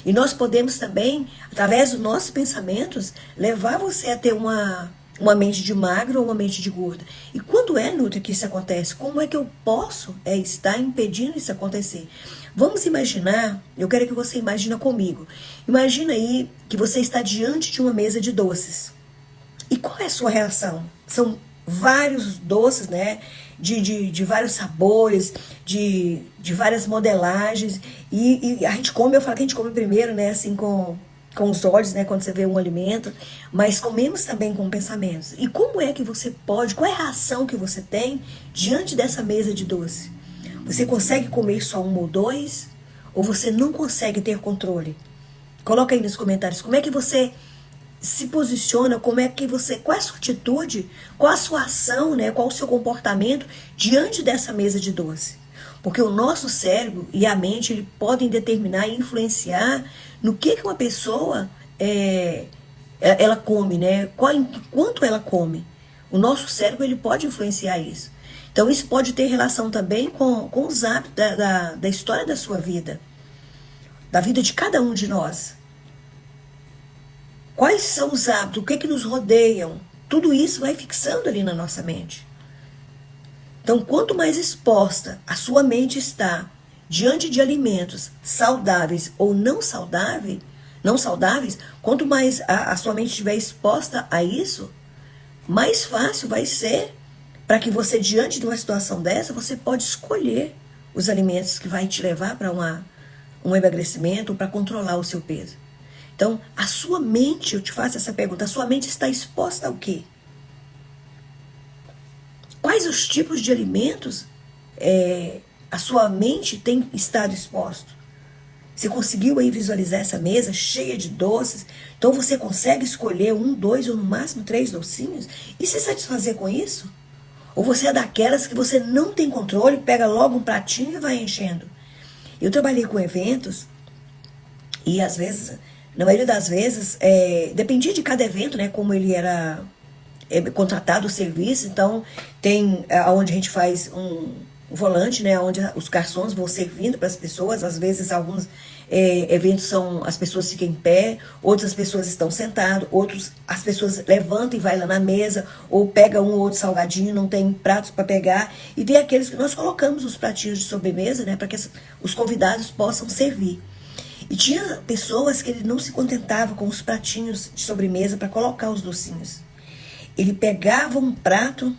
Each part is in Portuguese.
E nós podemos também, através dos nossos pensamentos, levar você a ter uma mente de magro ou uma mente de gorda. E quando é, Nutri, que isso acontece? Como é que eu posso estar impedindo isso acontecer? Vamos imaginar, eu quero que você imagine comigo. Imagina aí que você está diante de uma mesa de doces. E qual é a sua reação? São vários doces, né? De vários sabores, de várias modelagens. E a gente come, eu falo que a gente come primeiro, né? Assim, com os olhos, né? Quando você vê um alimento. Mas comemos também com pensamentos. E como é que você pode, qual é a reação que você tem diante dessa mesa de doce? Você consegue comer só um ou dois? Ou você não consegue ter controle? Coloca aí nos comentários como é que você se posiciona, como é que você, qual é a sua atitude, qual a sua ação, né, qual o seu comportamento diante dessa mesa de doce. Porque o nosso cérebro e a mente ele podem determinar e influenciar no que uma pessoa ela come, né? Quanto ela come. O nosso cérebro ele pode influenciar isso. Então isso pode ter relação também com os hábitos da história da sua vida, da vida de cada um de nós. Quais são os hábitos, o que nos rodeiam? Tudo isso vai fixando ali na nossa mente. Então, quanto mais exposta a sua mente está diante de alimentos saudáveis ou não saudáveis, quanto mais a sua mente estiver exposta a isso, mais fácil vai ser para que você, diante de uma situação dessa, você pode escolher os alimentos que vai te levar para um emagrecimento, para controlar o seu peso. Então, a sua mente, eu te faço essa pergunta, a sua mente está exposta ao quê? Quais os tipos de alimentos a sua mente tem estado exposto? Você conseguiu aí visualizar essa mesa cheia de doces? Então você consegue escolher um, dois ou no máximo 3 docinhos e se satisfazer com isso? Ou você é daquelas que você não tem controle, pega logo um pratinho e vai enchendo? Eu trabalhei com eventos e às vezes, na maioria das vezes, dependia de cada evento, né, como ele era contratado o serviço. Então tem onde a gente faz um volante, né, onde os garçons vão servindo para as pessoas. Às vezes alguns eventos as pessoas ficam em pé, outras as pessoas estão sentadas, outros as pessoas levantam e vai lá na mesa, ou pega um ou outro salgadinho, não tem pratos para pegar, e tem aqueles que nós colocamos os pratinhos de sobremesa, né, para que os convidados possam servir. E tinha pessoas que ele não se contentava com os pratinhos de sobremesa para colocar os docinhos. Ele pegava um prato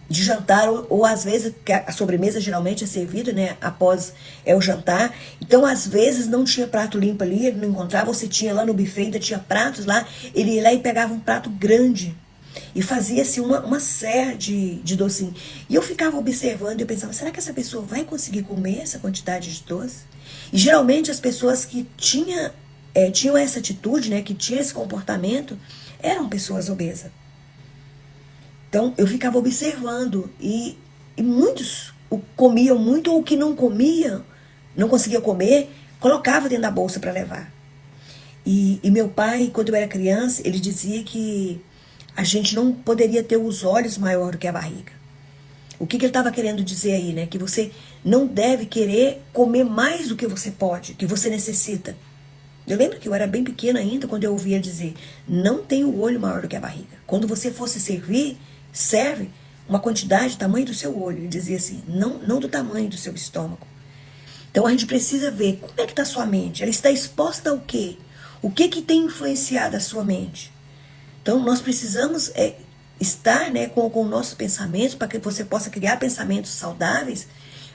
de jantar, ou às vezes, a sobremesa geralmente é servida, né, após o jantar. Então, às vezes, não tinha prato limpo ali, ele não encontrava, ou se tinha lá no buffet, ainda tinha pratos lá, ele ia lá e pegava um prato grande e fazia assim uma serra de docinho. E eu ficava observando e eu pensava, será que essa pessoa vai conseguir comer essa quantidade de doce? E geralmente as pessoas que tinham essa atitude, né, que tinham esse comportamento, eram pessoas obesas. Então eu ficava observando e muitos comiam muito, ou o que não comia, não conseguia comer, colocava dentro da bolsa para levar. E meu pai, quando eu era criança, ele dizia que a gente não poderia ter os olhos maior do que a barriga. O que ele estava querendo dizer aí, né? Que você não deve querer comer mais do que você pode, que você necessita. Eu lembro que eu era bem pequena ainda quando eu ouvia dizer, não tem o olho maior do que a barriga. Quando você fosse servir, serve uma quantidade do tamanho do seu olho. Ele dizia assim, não do tamanho do seu estômago. Então a gente precisa ver como é que está a sua mente. Ela está exposta ao quê? O que tem influenciado a sua mente? Então nós precisamos estar, né, com nossos pensamentos, para que você possa criar pensamentos saudáveis.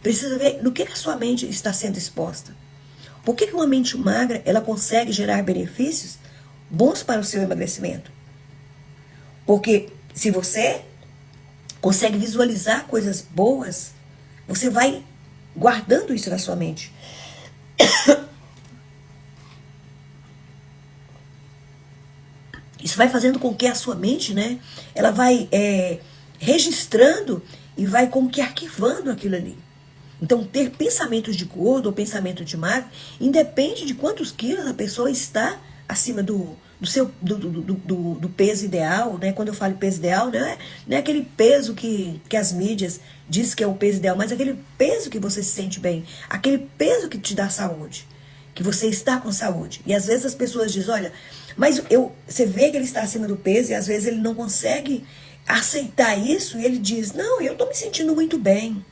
Precisa ver no que a sua mente está sendo exposta. Por que uma mente magra ela consegue gerar benefícios bons para o seu emagrecimento? Porque se você consegue visualizar coisas boas, você vai guardando isso na sua mente. Isso vai fazendo com que a sua mente, né, ela vai registrando e vai como que arquivando aquilo ali. Então, ter pensamentos de gordo ou pensamento de magro, independe de quantos quilos a pessoa está acima do peso ideal, né? Quando eu falo peso ideal, não é aquele peso que as mídias dizem que é o peso ideal, mas aquele peso que você se sente bem, aquele peso que te dá saúde. que você está com saúde. E às vezes as pessoas dizem, olha, mas você vê que ele está acima do peso e às vezes ele não consegue aceitar isso e ele diz, não, eu estou me sentindo muito bem,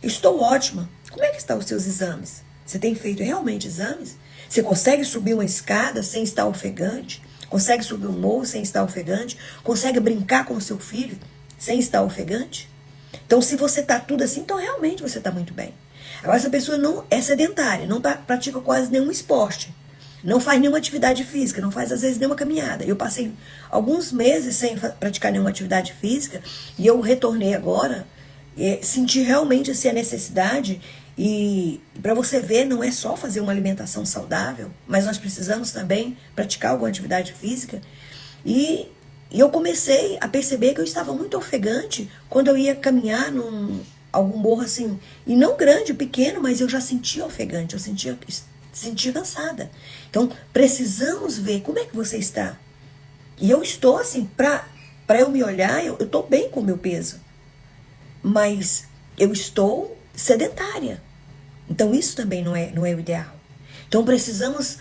estou ótima. Como é que estão os seus exames? Você tem feito realmente exames? Você consegue subir uma escada sem estar ofegante? Consegue subir um morro sem estar ofegante? Consegue brincar com o seu filho sem estar ofegante? Então, se você está tudo assim, então realmente você está muito bem. Agora, essa pessoa não é sedentária, não pratica quase nenhum esporte, não faz nenhuma atividade física, não faz às vezes nenhuma caminhada. Eu passei alguns meses sem praticar nenhuma atividade física e eu retornei agora, senti realmente assim, a necessidade. E para você ver, não é só fazer uma alimentação saudável, mas nós precisamos também praticar alguma atividade física. E eu comecei a perceber que eu estava muito ofegante quando eu ia caminhar algum morro assim, e não grande, pequeno, mas eu já sentia ofegante, eu sentia cansada. Então, precisamos ver como é que você está. E eu estou assim, para eu me olhar, eu estou bem com o meu peso, mas eu estou sedentária. Então, isso também não é o ideal. Então, precisamos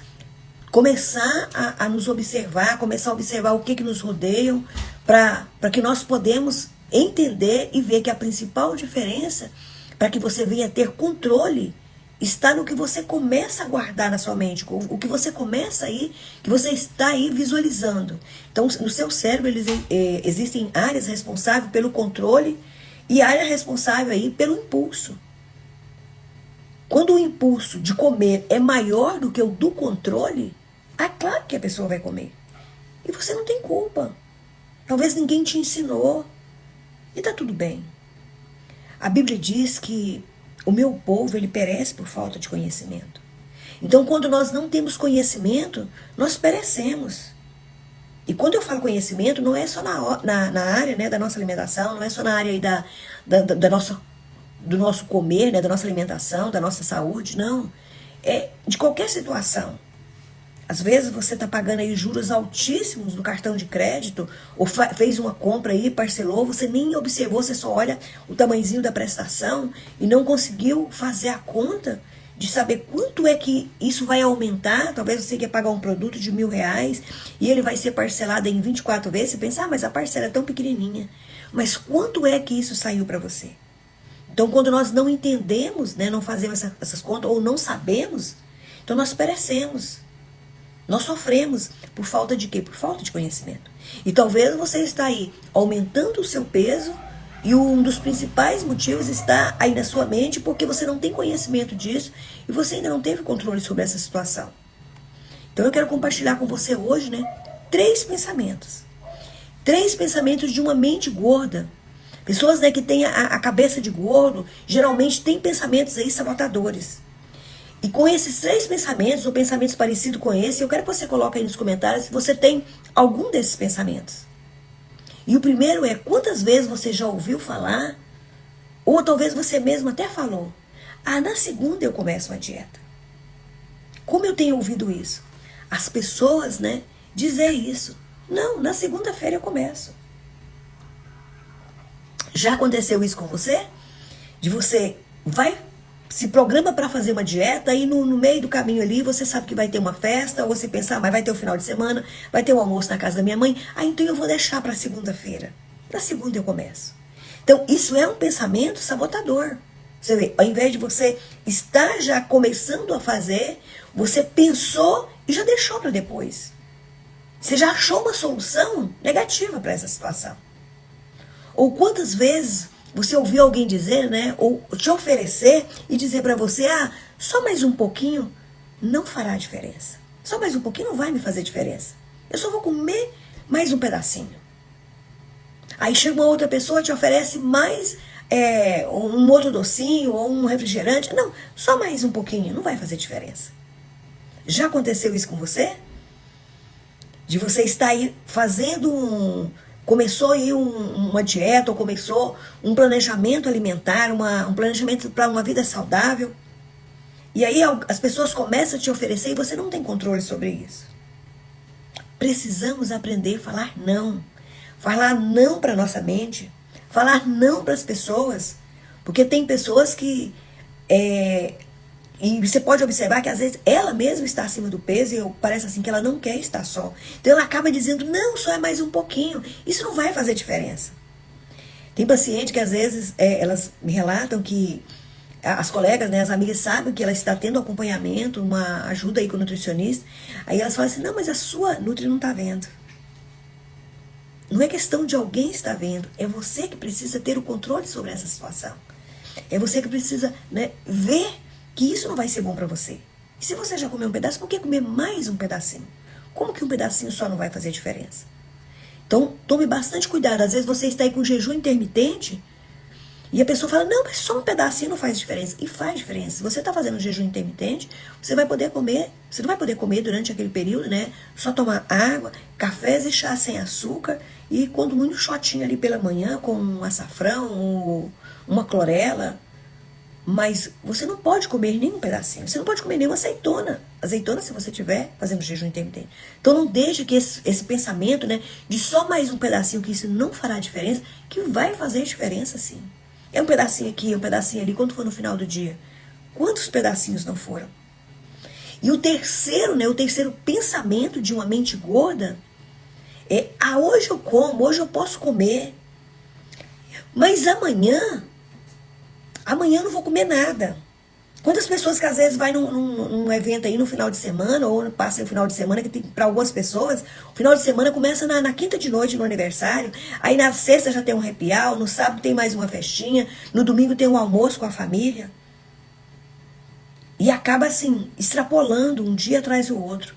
começar a nos observar, começar a observar o que nos rodeiam, para que nós podemos entender e ver que a principal diferença para que você venha ter controle está no que você começa a guardar na sua mente, o que você começa aí, que você está aí visualizando. Então, no seu cérebro existem áreas responsáveis pelo controle e área responsável aí pelo impulso. Quando o impulso de comer é maior do que o do controle, é claro que a pessoa vai comer. E você não tem culpa. Talvez ninguém te ensinou. E tá tudo bem. A Bíblia diz que o meu povo, ele perece por falta de conhecimento. Então, quando nós não temos conhecimento, nós perecemos. E quando eu falo conhecimento, não é só na área, né, da nossa alimentação, não é só na área aí do nosso comer, né, da nossa alimentação, da nossa saúde, não. É de qualquer situação. Às vezes você está pagando aí juros altíssimos no cartão de crédito, ou fez uma compra aí, parcelou, você nem observou, você só olha o tamanhozinho da prestação e não conseguiu fazer a conta de saber quanto é que isso vai aumentar. Talvez você quer pagar um produto de R$1.000 e ele vai ser parcelado em 24 vezes. Você pensa, mas a parcela é tão pequenininha. Mas quanto é que isso saiu para você? Então, quando nós não entendemos, né, não fazemos essas contas, ou não sabemos, então nós perecemos. Nós sofremos por falta de quê? Por falta de conhecimento. E talvez você está aí aumentando o seu peso e um dos principais motivos está aí na sua mente porque você não tem conhecimento disso e você ainda não teve controle sobre essa situação. Então eu quero compartilhar com você hoje, né, 3 pensamentos. 3 pensamentos de uma mente gorda. Pessoas, né, que têm a cabeça de gordo, geralmente têm pensamentos aí sabotadores. E com esses 3 pensamentos, ou pensamentos parecidos com esse, eu quero que você coloque aí nos comentários se você tem algum desses pensamentos. E o primeiro é, quantas vezes você já ouviu falar, ou talvez você mesmo até falou, na segunda eu começo uma dieta. Como eu tenho ouvido isso? As pessoas, né, dizer isso. Não, na segunda-feira eu começo. Já aconteceu isso com você? De você se programa para fazer uma dieta e no meio do caminho ali você sabe que vai ter uma festa, ou você pensa, mas vai ter o final de semana, vai ter o almoço na casa da minha mãe, então eu vou deixar para segunda-feira. Na segunda eu começo. Então isso é um pensamento sabotador. Você vê, ao invés de você estar já começando a fazer, você pensou e já deixou para depois. Você já achou uma solução negativa para essa situação. Ou quantas vezes você ouviu alguém dizer, né, ou te oferecer e dizer para você, só mais um pouquinho não fará diferença. Só mais um pouquinho não vai me fazer diferença. Eu só vou comer mais um pedacinho. Aí chega uma outra pessoa e te oferece mais um outro docinho ou um refrigerante. Não, só mais um pouquinho, não vai fazer diferença. Já aconteceu isso com você? De você estar aí fazendo começou aí uma dieta, ou começou um planejamento alimentar, um planejamento para uma vida saudável. E aí as pessoas começam a te oferecer e você não tem controle sobre isso. Precisamos aprender a falar não. Falar não para a nossa mente. Falar não para as pessoas. Porque tem pessoas que E você pode observar que às vezes ela mesma está acima do peso e parece assim que ela não quer estar só. Então ela acaba dizendo, não, só é mais um pouquinho. Isso não vai fazer diferença. Tem paciente que às vezes elas me relatam que as colegas, né, as amigas sabem que ela está tendo acompanhamento, uma ajuda aí com o nutricionista. Aí elas falam assim, não, mas a sua nutri não está vendo. Não é questão de alguém estar vendo, é você que precisa ter o controle sobre essa situação. É você que precisa, né, ver que isso não vai ser bom para você. E se você já comeu um pedaço, por que comer mais um pedacinho? Como que um pedacinho só não vai fazer diferença? Então, tome bastante cuidado. Às vezes você está aí com jejum intermitente e a pessoa fala, não, mas só um pedacinho não faz diferença. E faz diferença. Se você está fazendo um jejum intermitente, você vai poder comer, você não vai poder comer durante aquele período, né? Só tomar água, cafés e chá sem açúcar e quando muito um shotinho ali pela manhã com um açafrão, uma clorela. Mas você não pode comer nenhum pedacinho. Você não pode comer nenhuma azeitona. Azeitona se você estiver fazendo jejum intermitente. Então não deixe que esse pensamento, né, de só mais um pedacinho, que isso não fará diferença, que vai fazer diferença sim. É um pedacinho aqui, um pedacinho ali, quando for no final do dia. Quantos pedacinhos não foram? E o terceiro, né, o terceiro pensamento de uma mente gorda é, hoje eu como, hoje eu posso comer. Mas amanhã eu não vou comer nada. Quantas pessoas que às vezes vai num evento aí no final de semana, ou passa o final de semana, que tem para algumas pessoas, o final de semana começa na quinta de noite, no aniversário, aí na sexta já tem um happy hour, no sábado tem mais uma festinha, no domingo tem um almoço com a família. E acaba assim, extrapolando um dia atrás do outro.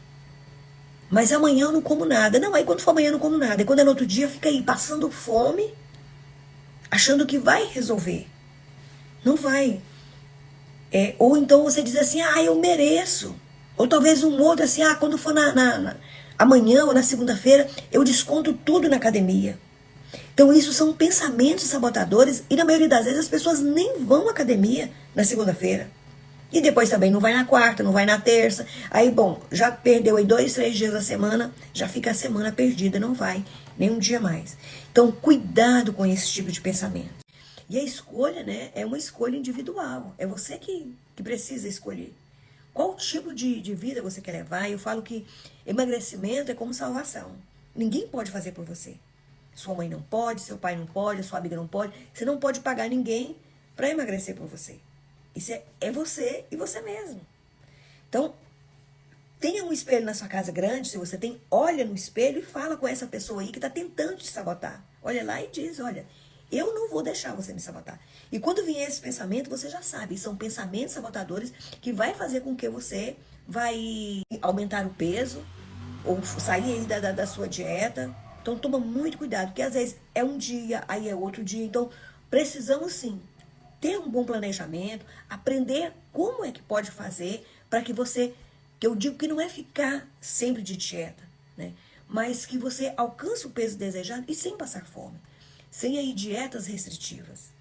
Mas amanhã eu não como nada. Não, aí quando for amanhã eu não como nada. E quando é no outro dia, fica aí passando fome, achando que vai resolver. Não vai. Ou então você diz assim, eu mereço. Ou talvez um outro assim, quando for amanhã ou na segunda-feira, eu desconto tudo na academia. Então isso são pensamentos sabotadores e na maioria das vezes as pessoas nem vão à academia na segunda-feira. E depois também não vai na quarta, não vai na terça. Aí, bom, já perdeu aí 2, 3 dias da semana, já fica a semana perdida, não vai nem um dia mais. Então cuidado com esse tipo de pensamento. E a escolha, né, é uma escolha individual. É você que precisa escolher. Qual tipo de vida você quer levar? Eu falo que emagrecimento é como salvação. Ninguém pode fazer por você. Sua mãe não pode, seu pai não pode, sua amiga não pode. Você não pode pagar ninguém para emagrecer por você. Isso é você e você mesmo. Então, tenha um espelho na sua casa grande, se você tem, olha no espelho e fala com essa pessoa aí que está tentando te sabotar. Olha lá e diz, olha, eu não vou deixar você me sabotar. E quando vier esse pensamento, você já sabe, são pensamentos sabotadores que vai fazer com que você vai aumentar o peso ou sair aí da sua dieta. Então toma muito cuidado, porque às vezes é um dia, aí é outro dia. Então precisamos sim ter um bom planejamento, aprender como é que pode fazer para que você, que eu digo que não é ficar sempre de dieta, né? Mas que você alcance o peso desejado e sem passar fome. Sem aí dietas restritivas.